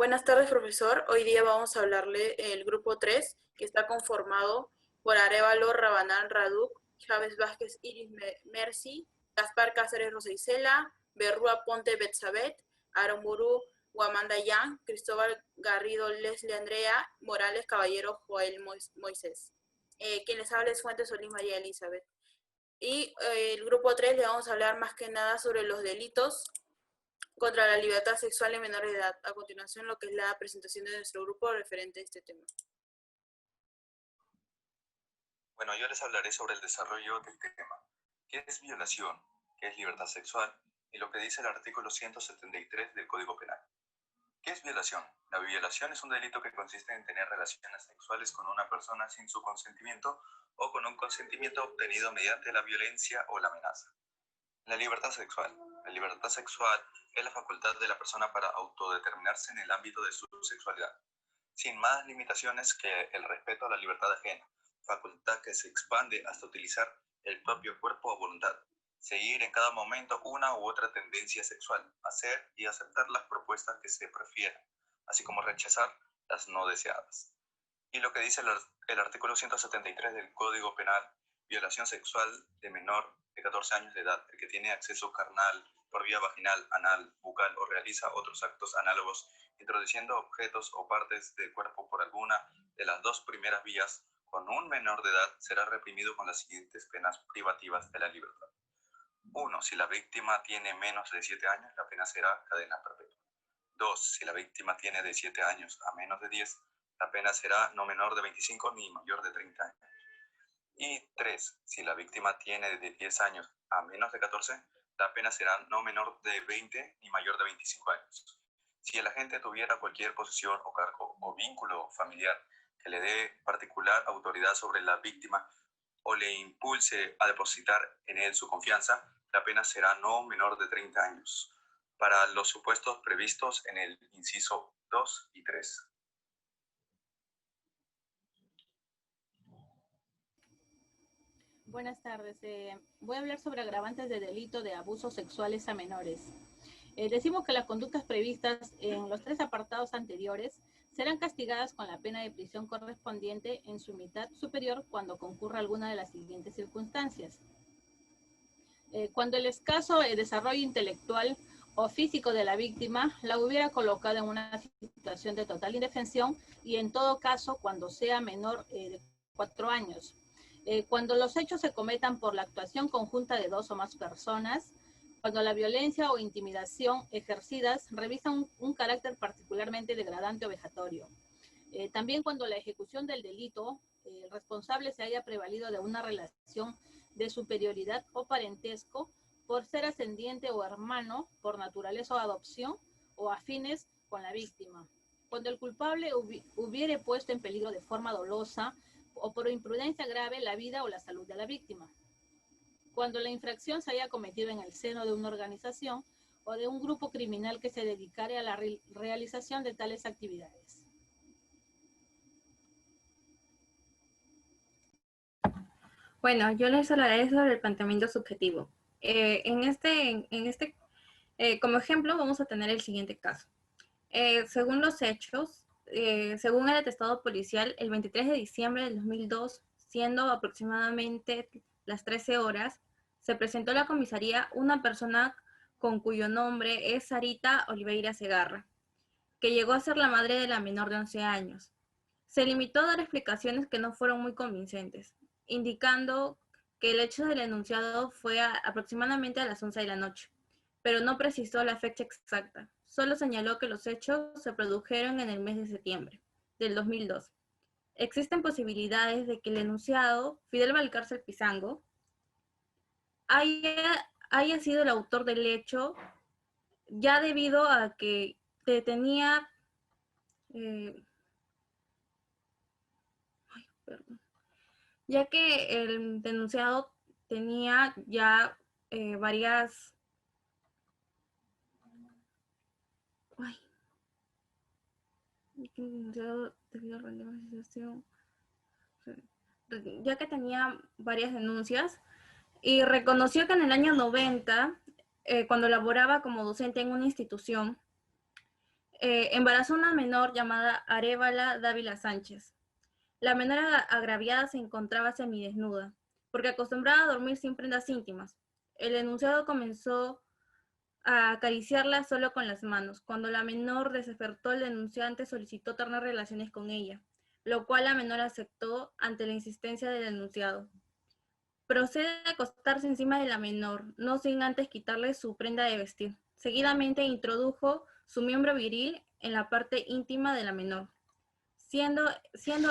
Buenas tardes, profesor. Hoy día vamos a hablarle el grupo 3, que está conformado por Arévalo Rabanal Raduc, Chávez Vázquez Iris Mercy, Gaspar Cáceres Rosa Isela, Berrúa Ponte Betsabet, Aramburu Guamanda Yang, Cristóbal Garrido Leslie Andrea, Morales Caballero Joel Moisés. Quien les habla es Fuentes Solís María Elizabeth. Y el grupo 3 le vamos a hablar más que nada sobre los delitos contra la libertad sexual en menores de edad. A continuación, lo que es la presentación de nuestro grupo referente a este tema. Bueno, yo les hablaré sobre el desarrollo del tema. ¿Qué es violación? ¿Qué es libertad sexual? Y lo que dice el artículo 173 del Código Penal. ¿Qué es violación? La violación es un delito que consiste en tener relaciones sexuales con una persona sin su consentimiento o con un consentimiento obtenido mediante la violencia o la amenaza. La libertad sexual. La libertad sexual es la facultad de la persona para autodeterminarse en el ámbito de su sexualidad, sin más limitaciones que el respeto a la libertad ajena, facultad que se expande hasta utilizar el propio cuerpo a voluntad, seguir en cada momento una u otra tendencia sexual, hacer y aceptar las propuestas que se prefieran, así como rechazar las no deseadas. Y lo que dice el artículo 173 del Código Penal: violación sexual de menor de 14 años de edad, el que tiene acceso carnal por vía vaginal, anal, bucal o realiza otros actos análogos introduciendo objetos o partes del cuerpo por alguna de las dos primeras vías con un menor de edad, será reprimido con las siguientes penas privativas de la libertad. 1. Si la víctima tiene menos de 7 años, la pena será cadena perpetua. 2. Si la víctima tiene de 7 años a menos de 10, la pena será no menor de 25 ni mayor de 30 años. Y 3. Si la víctima tiene de 10 años a menos de 14, la pena será no menor de 20 ni mayor de 25 años. Si el agente tuviera cualquier posesión o cargo o vínculo familiar que le dé particular autoridad sobre la víctima o le impulse a depositar en él su confianza, la pena será no menor de 30 años, para los supuestos previstos en el inciso 2 y 3. Buenas tardes. Voy a hablar sobre agravantes de delito de abusos sexuales a menores. Decimos que las conductas previstas en los 3 apartados anteriores serán castigadas con la pena de prisión correspondiente en su mitad superior cuando concurra alguna de las siguientes circunstancias. Cuando el escaso desarrollo intelectual o físico de la víctima la hubiera colocado en una situación de total indefensión y en todo caso cuando sea menor de 4 años. Cuando los hechos se cometan por la actuación conjunta de 2 o más personas, cuando la violencia o intimidación ejercidas revisan un carácter particularmente degradante o vejatorio. También cuando la ejecución del delito, el responsable se haya prevalido de una relación de superioridad o parentesco por ser ascendiente o hermano, por naturaleza o adopción, o afines con la víctima. Cuando el culpable hubiere puesto en peligro de forma dolosa o por imprudencia grave la vida o la salud de la víctima. Cuando la infracción se haya cometido en el seno de una organización o de un grupo criminal que se dedicare a la realización de tales actividades. Bueno, yo les hablaré sobre el planteamiento subjetivo. Como ejemplo, vamos a tener el siguiente caso. Según los hechos, según el atestado policial, el 23 de diciembre del 2002, siendo aproximadamente las 13 horas, se presentó a la comisaría una persona con cuyo nombre es Sarita Oliveira Segarra, que llegó a ser la madre de la menor de 11 años. Se limitó a dar explicaciones que no fueron muy convincentes, indicando que el hecho del enunciado fue aproximadamente a las 11 de la noche, pero no precisó la fecha exacta. Solo señaló que los hechos se produjeron en el mes de septiembre del 2002. Existen posibilidades de que el enunciado, Fidel Valcárcel Pizango, haya sido el autor del hecho, ya debido a que tenía... ya que el denunciado tenía ya varias... ya que tenía varias denuncias y reconoció que en el año 90, cuando laboraba como docente en una institución, embarazó a una menor llamada Arévala Dávila Sánchez. La menor agraviada se encontraba semidesnuda, porque acostumbraba a dormir sin prendas íntimas. El denunciado comenzó a acariciarla solo con las manos. Cuando la menor despertó, el denunciante solicitó tener relaciones con ella, lo cual la menor aceptó ante la insistencia del denunciado. Procede a acostarse encima de la menor, no sin antes quitarle su prenda de vestir. Seguidamente introdujo su miembro viril en la parte íntima de la menor, siendo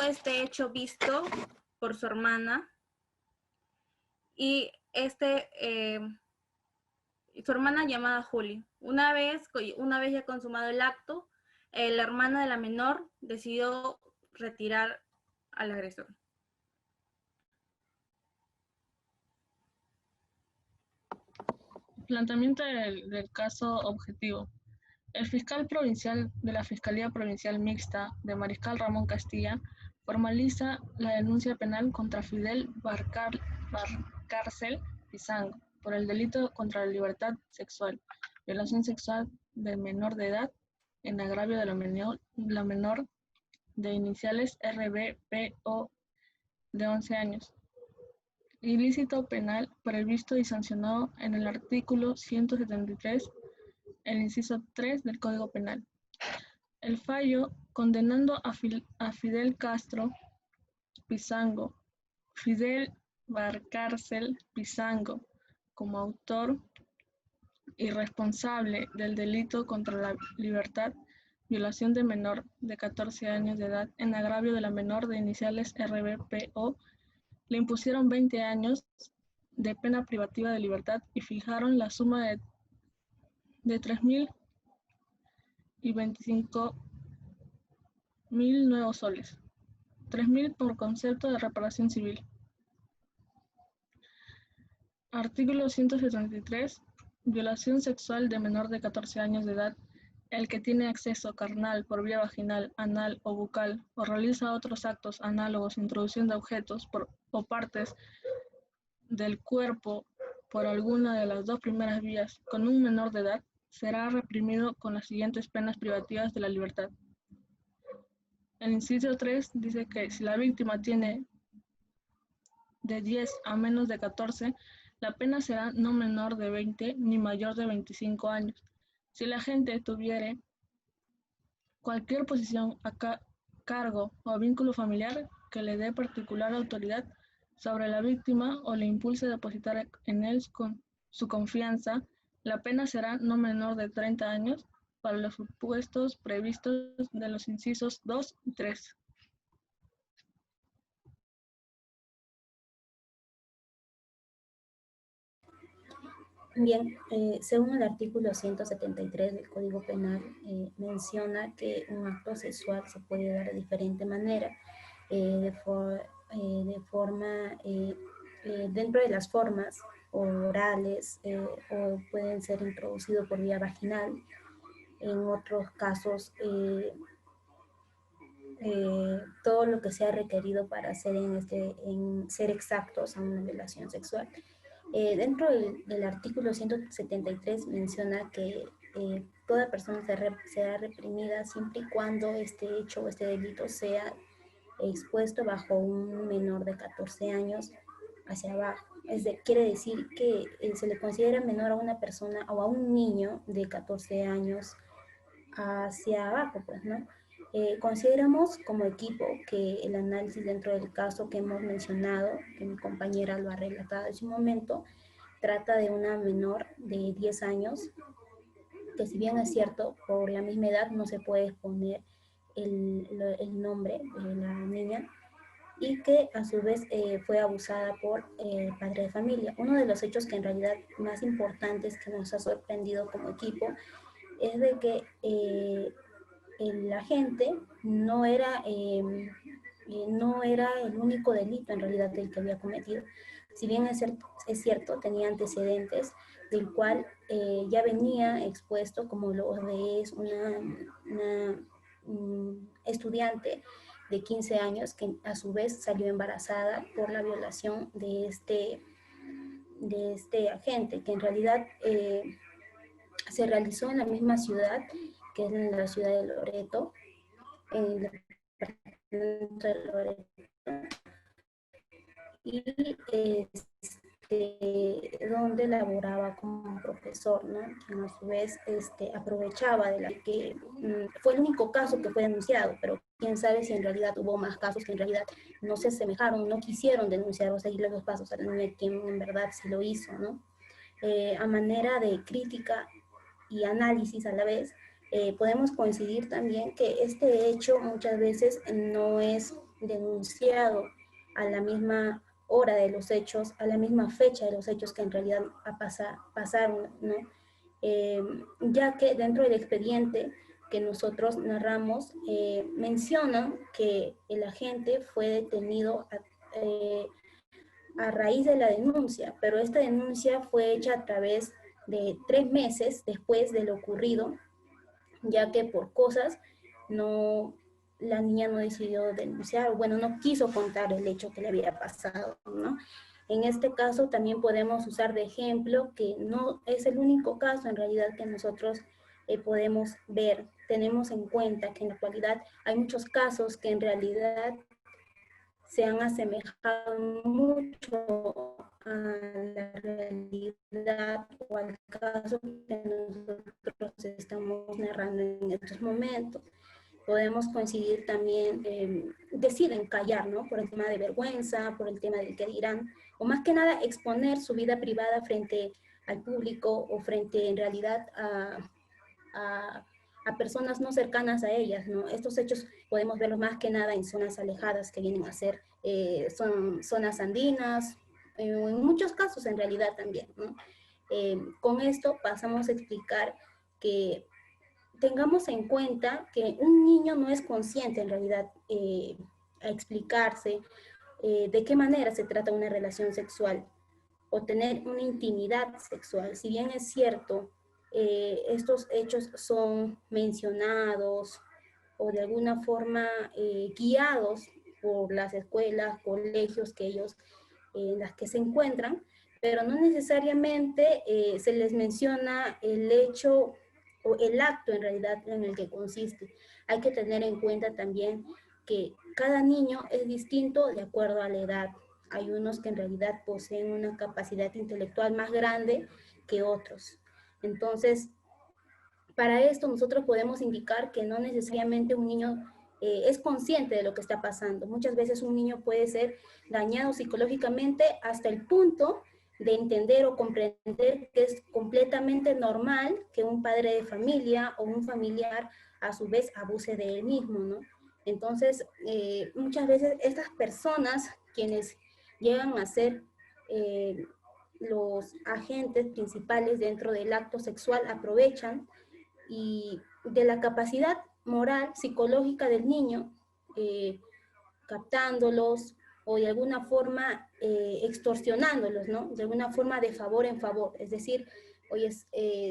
este hecho visto por su hermana y su hermana llamada Julie. Una vez ya consumado el acto, la hermana de la menor decidió retirar al agresor. Planteamiento del caso objetivo. El fiscal provincial de la Fiscalía Provincial Mixta de Mariscal Ramón Castilla formaliza la denuncia penal contra Fidel Valcárcel Pizango por el delito contra la libertad sexual, violación sexual del menor de edad en agravio de la menor de iniciales RBPO de 11 años. Ilícito penal previsto y sancionado en el artículo 173, el inciso 3 del Código Penal. El fallo condenando a Fidel Castro Pizango, Fidel Valcárcel Pizango, como autor y responsable del delito contra la libertad, violación de menor de 14 años de edad en agravio de la menor de iniciales RBPO, le impusieron 20 años de pena privativa de libertad y fijaron la suma de 3.000 y 25.000 nuevos soles, 3.000 por concepto de reparación civil. Artículo 173. Violación sexual de menor de 14 años de edad. El que tiene acceso carnal por vía vaginal, anal o bucal, o realiza otros actos análogos introduciendo objetos o partes del cuerpo por alguna de las dos primeras vías con un menor de edad, será reprimido con las siguientes penas privativas de la libertad. El inciso 3 dice que si la víctima tiene de 10 a menos de 14, la pena será no menor de 20 ni mayor de 25 años. Si la agente tuviere cualquier posición a cargo o vínculo familiar que le dé particular autoridad sobre la víctima o le impulse a depositar en él con su confianza, la pena será no menor de 30 años para los supuestos previstos de los incisos 2 y 3. Bien, según el artículo 173 del Código Penal, menciona que un acto sexual se puede dar de diferente manera, dentro de las formas orales, o pueden ser introducidos por vía vaginal. En otros casos, todo lo que sea requerido para hacer en ser exactos a una violación sexual. Dentro del artículo 173 menciona que toda persona será reprimida siempre y cuando este hecho o este delito sea expuesto bajo un menor de 14 años hacia abajo. Quiere decir que se le considera menor a una persona o a un niño de 14 años hacia abajo, pues, ¿no? Consideramos como equipo que el análisis dentro del caso que hemos mencionado, que mi compañera lo ha relatado en su momento, trata de una menor de 10 años, que si bien es cierto, por la misma edad no se puede exponer el nombre de la niña, y que a su vez fue abusada por el padre de familia. Uno de los hechos que en realidad más importantes que nos ha sorprendido como equipo es de que el agente no era el único delito en realidad el que había cometido. Si bien es cierto, tenía antecedentes del cual ya venía expuesto, como lo es una estudiante de 15 años que a su vez salió embarazada por la violación de este agente, que en realidad se realizó en la misma ciudad que es en la ciudad de Loreto, en el departamento de Loreto. Y donde laboraba como profesor, ¿no? Quien a su vez aprovechaba de la que fue el único caso que fue denunciado, pero quién sabe si en realidad hubo más casos que en realidad no se asemejaron, no quisieron denunciar o seguirle los pasos a la niña, quien en verdad sí lo hizo, ¿no? A manera de crítica y análisis a la vez, podemos coincidir también que este hecho muchas veces no es denunciado a la misma hora de los hechos, a la misma fecha de los hechos que en realidad pasaron, ¿no? Ya que dentro del expediente que nosotros narramos, mencionan que el agente fue detenido a raíz de la denuncia, pero esta denuncia fue hecha a través de 3 meses después de lo ocurrido, ya que por cosas la niña no decidió denunciar, bueno, no quiso contar el hecho que le había pasado, ¿no? En este caso también podemos usar de ejemplo que no es el único caso en realidad que nosotros podemos ver. Tenemos en cuenta que en la actualidad hay muchos casos que en realidad se han asemejado mucho a la realidad o al caso que nosotros estamos narrando en estos momentos. Podemos coincidir también, deciden callar, ¿no? Por el tema de vergüenza, por el tema del qué dirán, o más que nada exponer su vida privada frente al público o frente en realidad a personas no cercanas a ellas, ¿no? Estos hechos podemos verlos más que nada en zonas alejadas que vienen a ser, son zonas andinas, en muchos casos en realidad también, ¿no? Con esto pasamos a explicar que tengamos en cuenta que un niño no es consciente en realidad a explicarse de qué manera se trata una relación sexual o tener una intimidad sexual. Si bien es cierto, estos hechos son mencionados o de alguna forma guiados por las escuelas, colegios que ellos, en las que se encuentran, pero no necesariamente se les menciona el hecho o el acto en realidad en el que consiste. Hay que tener en cuenta también que cada niño es distinto de acuerdo a la edad. Hay unos que en realidad poseen una capacidad intelectual más grande que otros. Entonces, para esto nosotros podemos indicar que no necesariamente un niño es consciente de lo que está pasando. Muchas veces un niño puede ser dañado psicológicamente hasta el punto de entender o comprender que es completamente normal que un padre de familia o un familiar a su vez abuse de él mismo, ¿no? Entonces, muchas veces estas personas quienes llegan a ser los agentes principales dentro del acto sexual aprovechan y de la capacidad moral, psicológica del niño, captándolos o de alguna forma extorsionándolos, ¿no? De alguna forma de favor en favor. Es decir, oye,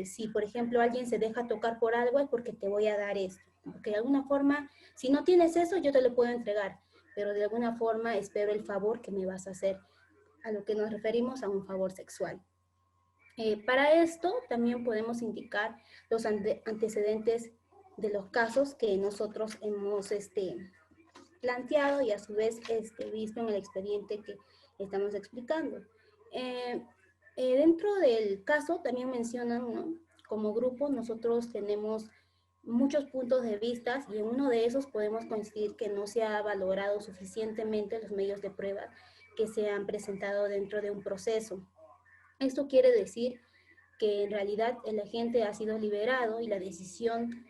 si por ejemplo alguien se deja tocar por algo es porque te voy a dar esto. Porque de alguna forma, si no tienes eso, yo te lo puedo entregar, pero de alguna forma espero el favor que me vas a hacer, a lo que nos referimos a un favor sexual. Para esto también podemos indicar los antecedentes de los casos que nosotros hemos planteado y a su vez visto en el expediente que estamos explicando. Dentro del caso también mencionan, ¿no? Como grupo nosotros tenemos muchos puntos de vista y en uno de esos podemos coincidir que no se ha valorado suficientemente los medios de prueba que se han presentado dentro de un proceso. Esto quiere decir que en realidad el agente ha sido liberado y la decisión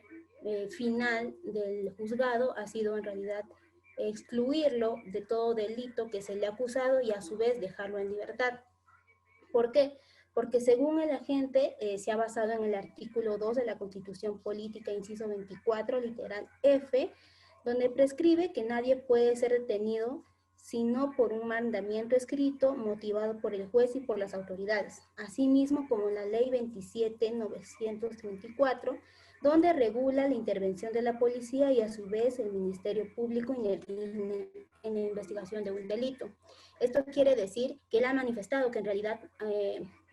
final del juzgado ha sido en realidad excluirlo de todo delito que se le ha acusado y a su vez dejarlo en libertad. ¿Por qué? Porque según el agente se ha basado en el artículo 2 de la Constitución Política, inciso 24, literal F, donde prescribe que nadie puede ser detenido sino por un mandamiento escrito motivado por el juez y por las autoridades, asimismo como la Ley 27.934, donde regula la intervención de la policía y a su vez el Ministerio Público en la investigación de un delito. Esto quiere decir que él ha manifestado que en realidad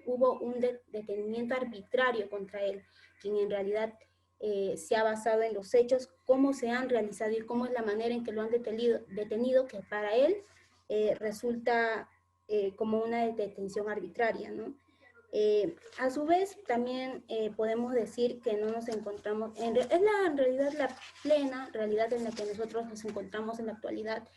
hubo un detenimiento arbitrario contra él, quien en realidad se ha basado en los hechos, cómo se han realizado y cómo es la manera en que lo han detenido, que para él resulta como una detención arbitraria, ¿no? A su vez, también podemos decir que no nos encontramos, en realidad la plena realidad en la que nosotros nos encontramos en la actualidad.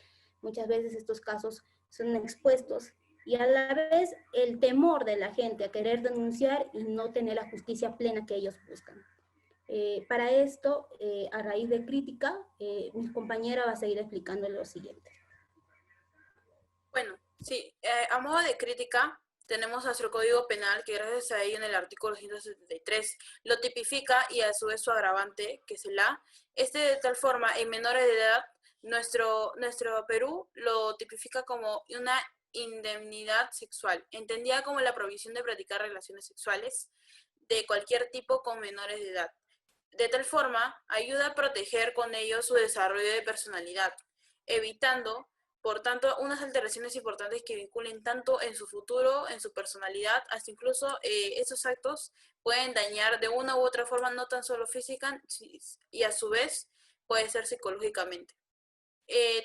Muchas veces estos casos son expuestos y a la vez el temor de la gente a querer denunciar y no tener la justicia plena que ellos buscan. Para esto, a raíz de crítica, mi compañera va a seguir explicando lo siguiente. Bueno, sí, a modo de crítica, tenemos nuestro Código Penal, que gracias a ello en el artículo 173 lo tipifica y a su vez su agravante, que es el A. De tal forma, en menores de edad, nuestro Perú lo tipifica como una indemnidad sexual, entendida como la provisión de practicar relaciones sexuales de cualquier tipo con menores de edad. De tal forma, ayuda a proteger con ello su desarrollo de personalidad, evitando, por tanto, unas alteraciones importantes que vinculen tanto en su futuro, en su personalidad, hasta incluso esos actos pueden dañar de una u otra forma, no tan solo física, y a su vez puede ser psicológicamente.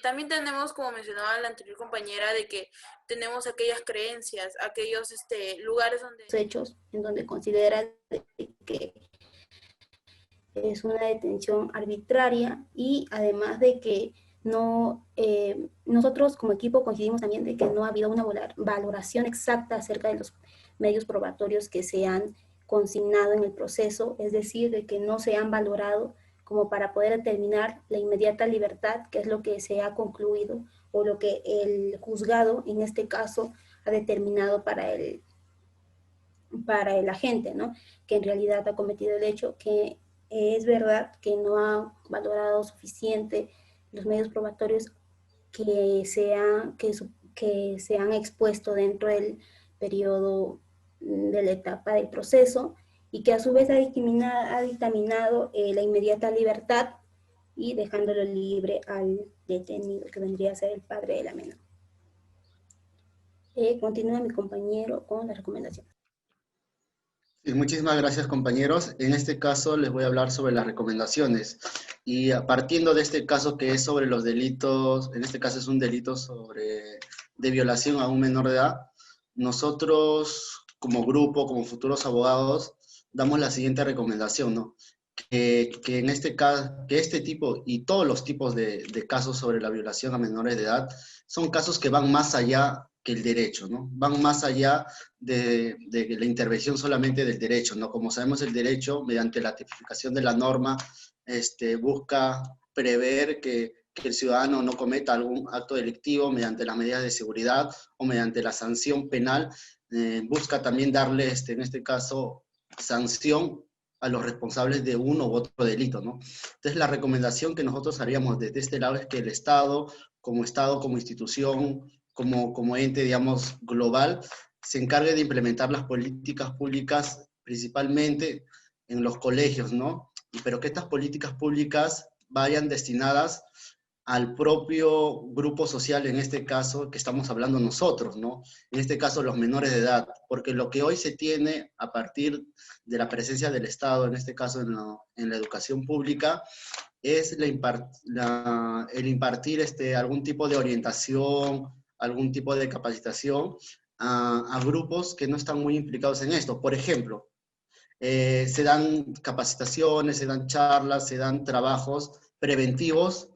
También tenemos, como mencionaba la anterior compañera, de que tenemos aquellas creencias, aquellos lugares donde... Hechos en donde considera que es una detención arbitraria y además de que no, nosotros como equipo coincidimos también de que no ha habido una valoración exacta acerca de los medios probatorios que se han consignado en el proceso, es decir, de que no se han valorado como para poder determinar la inmediata libertad, que es lo que se ha concluido, o lo que el juzgado, en este caso, ha determinado para el agente, ¿no? Que en realidad ha cometido el hecho, que es verdad que no ha valorado suficiente los medios probatorios que se han expuesto dentro del periodo de la etapa del proceso y que a su vez ha dictaminado la inmediata libertad y dejándolo libre al detenido, que vendría a ser el padre de la menor. Continúa mi compañero con las recomendaciones. Sí, muchísimas gracias, compañeros. En este caso les voy a hablar sobre las recomendaciones. Y partiendo de este caso que es sobre los delitos, en este caso es un delito de violación a un menor de edad, nosotros como grupo, como futuros abogados, damos la siguiente recomendación, ¿no? Que en este caso, que este tipo y todos los tipos de casos sobre la violación a menores de edad son casos que van más allá que el derecho, ¿no? Van más allá de la intervención solamente del derecho, ¿no? Como sabemos, el derecho, mediante la tipificación de la norma, busca prever que el ciudadano no cometa algún acto delictivo mediante las medidas de seguridad o mediante la sanción penal, busca también darle, en este caso, sanción a los responsables de uno u otro delito, ¿no? Entonces, la recomendación que nosotros haríamos desde este lado es que el Estado, como institución, como ente, digamos, global, se encargue de implementar las políticas públicas, principalmente en los colegios, ¿no? Pero que estas políticas públicas vayan destinadas al propio grupo social, en este caso, que estamos hablando nosotros, ¿no? En este caso, los menores de edad, porque lo que hoy se tiene a partir de la presencia del Estado, en este caso en la educación pública, es el impartir algún tipo de orientación, algún tipo de capacitación a grupos que no están muy implicados en esto. Por ejemplo, se dan capacitaciones, se dan charlas, se dan trabajos preventivos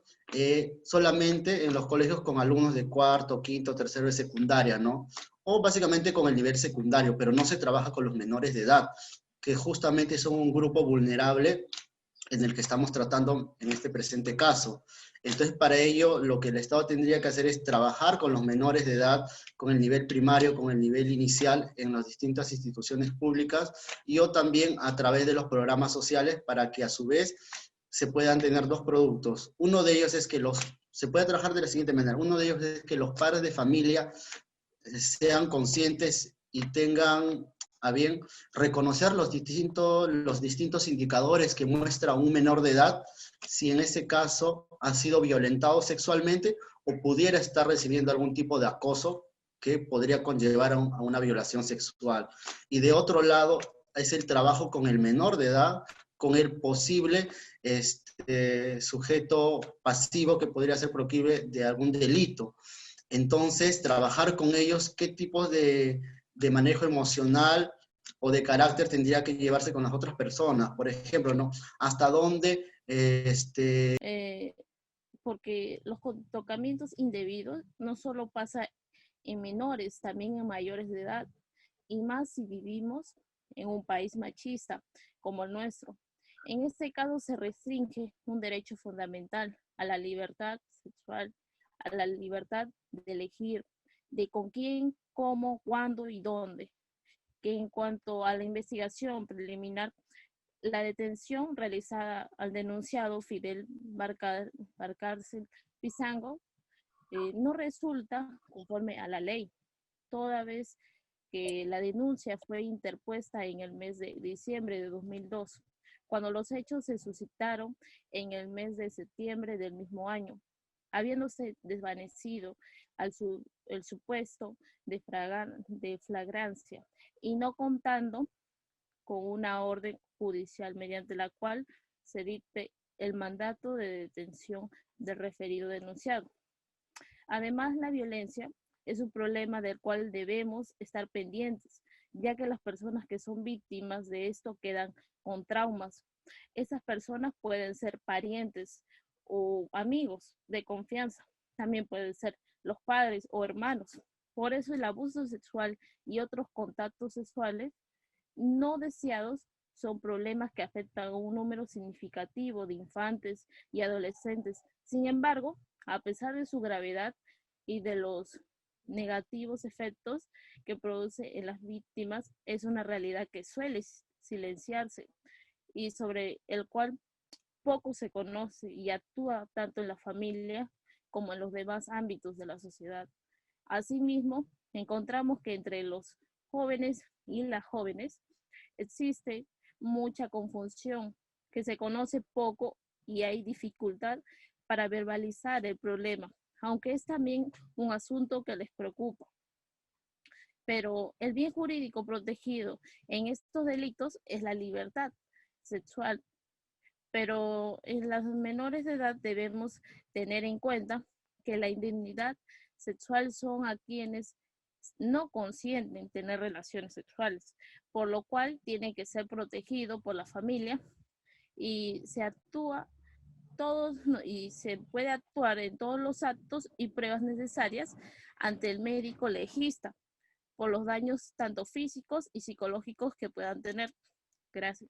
solamente en los colegios con alumnos de cuarto, quinto, tercero de secundaria, ¿no? O básicamente con el nivel secundario, pero no se trabaja con los menores de edad, que justamente son un grupo vulnerable en el que estamos tratando en este presente caso. Entonces, para ello, lo que el Estado tendría que hacer es trabajar con los menores de edad, con el nivel primario, con el nivel inicial en las distintas instituciones públicas, y o también a través de los programas sociales para que a su vez se puedan tener dos productos. Uno de ellos es que se puede trabajar de la siguiente manera. Uno de ellos es que los padres de familia sean conscientes y tengan a bien reconocer los distintos indicadores que muestra un menor de edad, si en ese caso ha sido violentado sexualmente o pudiera estar recibiendo algún tipo de acoso que podría conllevar a una violación sexual. Y de otro lado, es el trabajo con el menor de edad, con el posible sujeto pasivo que podría ser proclive de algún delito. Entonces, trabajar con ellos, qué tipos de manejo emocional o de carácter tendría que llevarse con las otras personas. Por ejemplo, ¿no? Hasta dónde porque los tocamientos indebidos no solo pasa en menores, también en mayores de edad, y más si vivimos en un país machista como el nuestro. En este caso se restringe un derecho fundamental a la libertad sexual, a la libertad de elegir de con quién, cómo, cuándo y dónde. Que en cuanto a la investigación preliminar, la detención realizada al denunciado Fidel Valcárcel Pizango no resulta conforme a la ley, toda vez que la denuncia fue interpuesta en el mes de diciembre de 2002, cuando los hechos se suscitaron en el mes de septiembre del mismo año, habiéndose desvanecido el supuesto de flagrancia y no contando con una orden judicial mediante la cual se dicte el mandato de detención del referido denunciado. Además, la violencia es un problema del cual debemos estar pendientes, ya que las personas que son víctimas de esto quedan con traumas. Esas personas pueden ser parientes o amigos de confianza, también pueden ser los padres o hermanos. Por eso el abuso sexual y otros contactos sexuales no deseados son problemas que afectan a un número significativo de infantes y adolescentes. Sin embargo, a pesar de su gravedad y de los negativos efectos que produce en las víctimas, es una realidad que suele silenciarse y sobre el cual poco se conoce y actúa tanto en la familia como en los demás ámbitos de la sociedad. Asimismo, encontramos que entre los jóvenes y las jóvenes existe mucha confusión, que se conoce poco y hay dificultad para verbalizar el problema, aunque es también un asunto que les preocupa. Pero el bien jurídico protegido en estos delitos es la libertad sexual. Pero en las menores de edad debemos tener en cuenta que la indemnidad sexual son a quienes no consienten tener relaciones sexuales, por lo cual tiene que ser protegido por la familia y se puede actuar en todos los actos y pruebas necesarias ante el médico legista por los daños tanto físicos y psicológicos que puedan tener. Gracias.